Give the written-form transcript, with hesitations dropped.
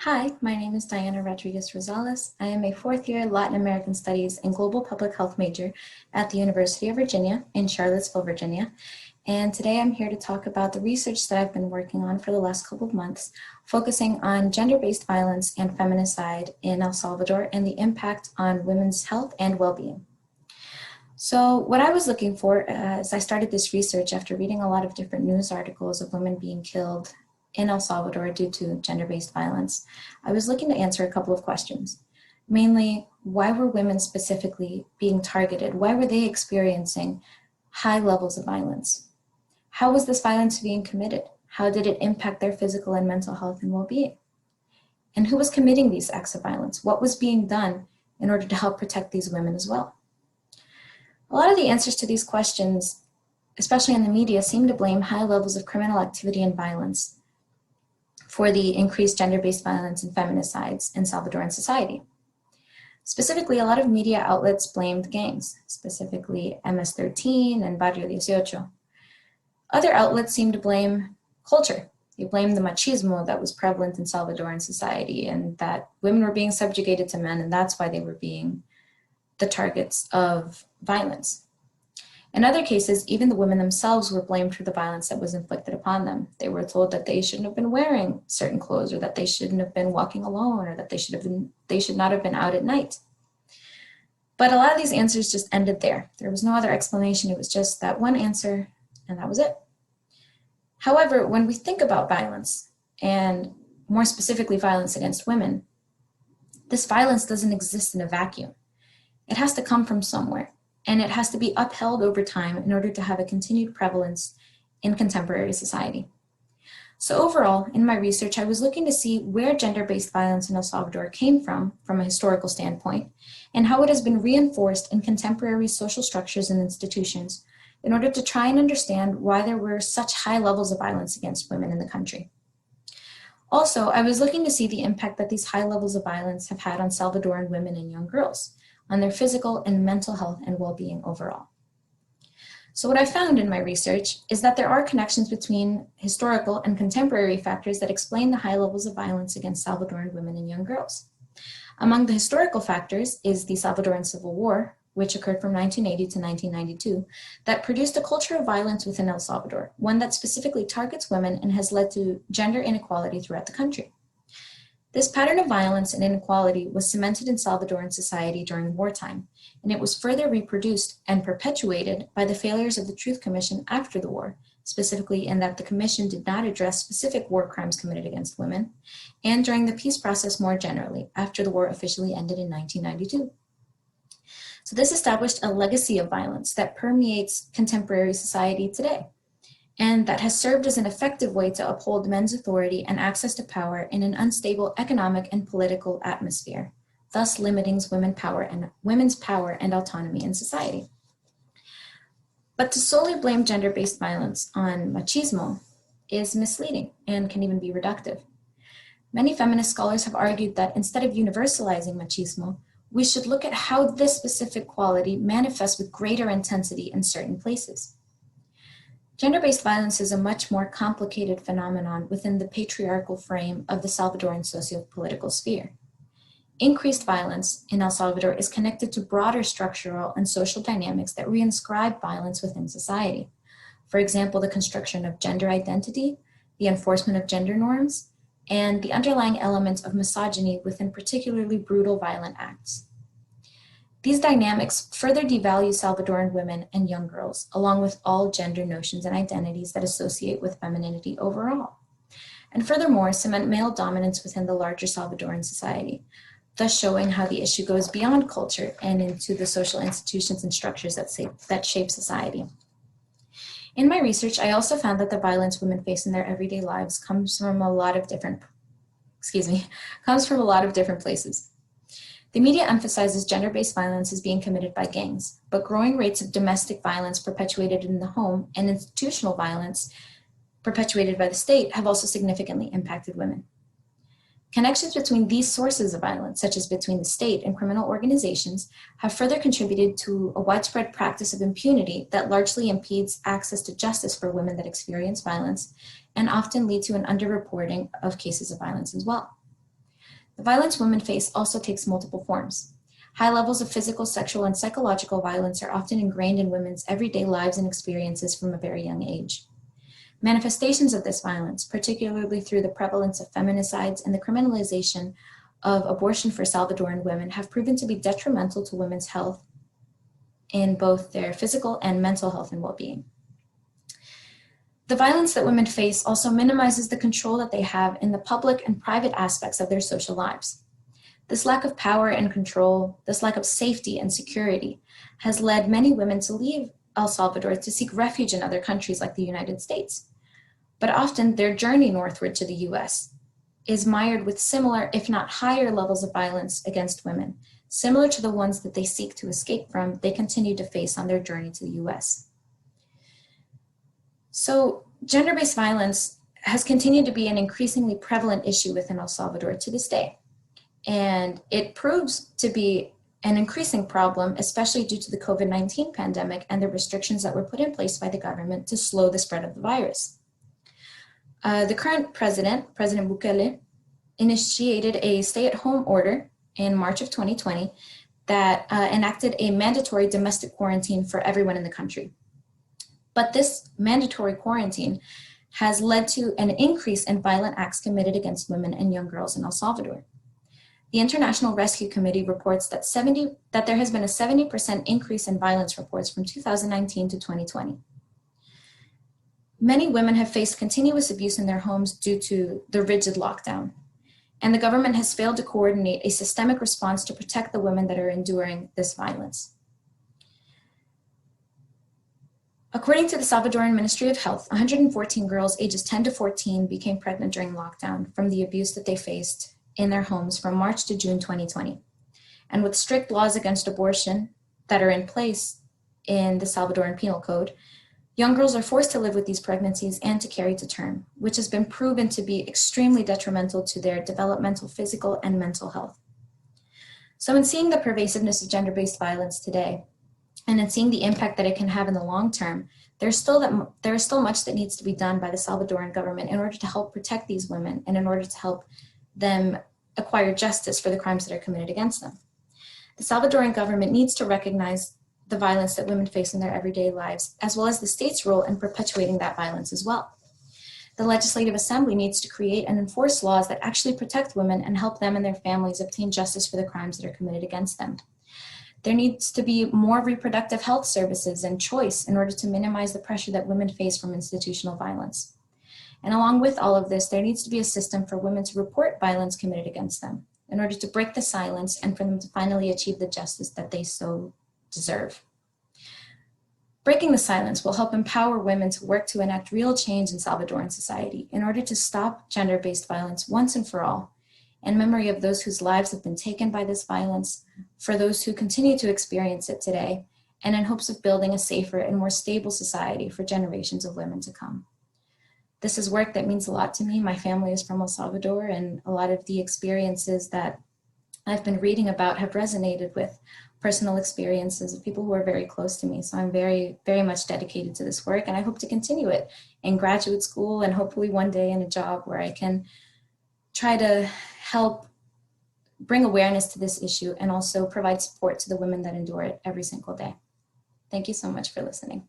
Hi, my name is Diana Rodriguez Rosales. I am a fourth-year Latin American Studies and Global Public Health major at the University of Virginia in Charlottesville, Virginia. And today I'm here to talk about the research that I've been working on for the last couple of months, focusing on gender-based violence and feminicide in El Salvador and the impact on women's health and well-being. So what I was looking for as I started this research after reading a lot of different news articles of women being killed in El Salvador due to gender-based violence, I was looking to answer a couple of questions. Mainly, why were women specifically being targeted? Why were they experiencing high levels of violence? How was this violence being committed? How did it impact their physical and mental health and well-being? And who was committing these acts of violence? What was being done in order to help protect these women as well? A lot of the answers to these questions, especially in the media, seem to blame high levels of criminal activity and violence for the increased gender-based violence and feminicides in Salvadoran society. Specifically, a lot of media outlets blamed gangs, specifically MS-13 and Barrio 18. Other outlets seem to blame culture. They blamed the machismo that was prevalent in Salvadoran society and that women were being subjugated to men, and that's why they were being the targets of violence. In other cases, even the women themselves were blamed for the violence that was inflicted upon them. They were told that they shouldn't have been wearing certain clothes, or that they shouldn't have been walking alone, or that they should not have been out at night. But a lot of these answers just ended there. There was no other explanation. It was just that one answer, and that was it. However, when we think about violence, and more specifically violence against women, this violence doesn't exist in a vacuum. It has to come from somewhere, and it has to be upheld over time in order to have a continued prevalence in contemporary society. So overall, in my research, I was looking to see where gender-based violence in El Salvador came from a historical standpoint, and how it has been reinforced in contemporary social structures and institutions in order to try and understand why there were such high levels of violence against women in the country. Also, I was looking to see the impact that these high levels of violence have had on Salvadoran women and young girls, on their physical and mental health and well-being overall. So what I found in my research is that there are connections between historical and contemporary factors that explain the high levels of violence against Salvadoran women and young girls. Among the historical factors is the Salvadoran Civil War, which occurred from 1980 to 1992, that produced a culture of violence within El Salvador, one that specifically targets women and has led to gender inequality throughout the country. This pattern of violence and inequality was cemented in Salvadoran society during wartime, and it was further reproduced and perpetuated by the failures of the Truth Commission after the war, specifically in that the Commission did not address specific war crimes committed against women, and during the peace process more generally, after the war officially ended in 1992. So this established a legacy of violence that permeates contemporary society today, and that has served as an effective way to uphold men's authority and access to power in an unstable economic and political atmosphere, thus limiting women's power and autonomy in society. But to solely blame gender-based violence on machismo is misleading and can even be reductive. Many feminist scholars have argued that instead of universalizing machismo, we should look at how this specific quality manifests with greater intensity in certain places. Gender-based violence is a much more complicated phenomenon within the patriarchal frame of the Salvadoran socio-political sphere. Increased violence in El Salvador is connected to broader structural and social dynamics that reinscribe violence within society. For example, the construction of gender identity, the enforcement of gender norms, and the underlying elements of misogyny within particularly brutal violent acts. These dynamics further devalue Salvadoran women and young girls, along with all gender notions and identities that associate with femininity overall, and furthermore cement male dominance within the larger Salvadoran society, thus showing how the issue goes beyond culture and into the social institutions and structures that shape society. In my research, I also found that the violence women face in their everyday lives comes from a lot of different places. The media emphasizes gender-based violence as being committed by gangs, but growing rates of domestic violence perpetuated in the home and institutional violence perpetuated by the state have also significantly impacted women. Connections between these sources of violence, such as between the state and criminal organizations, have further contributed to a widespread practice of impunity that largely impedes access to justice for women that experience violence and often lead to an underreporting of cases of violence as well. The violence women face also takes multiple forms. High levels of physical, sexual, and psychological violence are often ingrained in women's everyday lives and experiences from a very young age. Manifestations of this violence, particularly through the prevalence of feminicides and the criminalization of abortion for Salvadoran women, have proven to be detrimental to women's health in both their physical and mental health and well-being. The violence that women face also minimizes the control that they have in the public and private aspects of their social lives. This lack of power and control, this lack of safety and security, has led many women to leave El Salvador to seek refuge in other countries like the United States. But often their journey northward to the US is mired with similar, if not higher, levels of violence against women, similar to the ones that they seek to escape from, they continue to face on their journey to the US. So gender-based violence has continued to be an increasingly prevalent issue within El Salvador to this day. And it proves to be an increasing problem, especially due to the COVID-19 pandemic and the restrictions that were put in place by the government to slow the spread of the virus. The current president, President Bukele, initiated a stay-at-home order in March of 2020 that enacted a mandatory domestic quarantine for everyone in the country. But this mandatory quarantine has led to an increase in violent acts committed against women and young girls in El Salvador. The International Rescue Committee reports that there has been a 70% increase in violence reports from 2019 to 2020. Many women have faced continuous abuse in their homes due to the rigid lockdown, and the government has failed to coordinate a systemic response to protect the women that are enduring this violence. According to the Salvadoran Ministry of Health, 114 girls ages 10 to 14 became pregnant during lockdown from the abuse that they faced in their homes from March to June 2020. And with strict laws against abortion that are in place in the Salvadoran Penal Code, young girls are forced to live with these pregnancies and to carry to term, which has been proven to be extremely detrimental to their developmental, physical, and mental health. So in seeing the pervasiveness of gender-based violence today, and in seeing the impact that it can have in the long term, there is still much that needs to be done by the Salvadoran government in order to help protect these women and in order to help them acquire justice for the crimes that are committed against them. The Salvadoran government needs to recognize the violence that women face in their everyday lives, as well as the state's role in perpetuating that violence as well. The Legislative Assembly needs to create and enforce laws that actually protect women and help them and their families obtain justice for the crimes that are committed against them. There needs to be more reproductive health services and choice in order to minimize the pressure that women face from institutional violence. And along with all of this, there needs to be a system for women to report violence committed against them in order to break the silence and for them to finally achieve the justice that they so deserve. Breaking the silence will help empower women to work to enact real change in Salvadoran society in order to stop gender-based violence once and for all, in memory of those whose lives have been taken by this violence, for those who continue to experience it today, and in hopes of building a safer and more stable society for generations of women to come. This is work that means a lot to me. My family is from El Salvador, and a lot of the experiences that I've been reading about have resonated with personal experiences of people who are very close to me. So I'm very, very much dedicated to this work, and I hope to continue it in graduate school and hopefully one day in a job where I can try to help bring awareness to this issue and also provide support to the women that endure it every single day. Thank you so much for listening.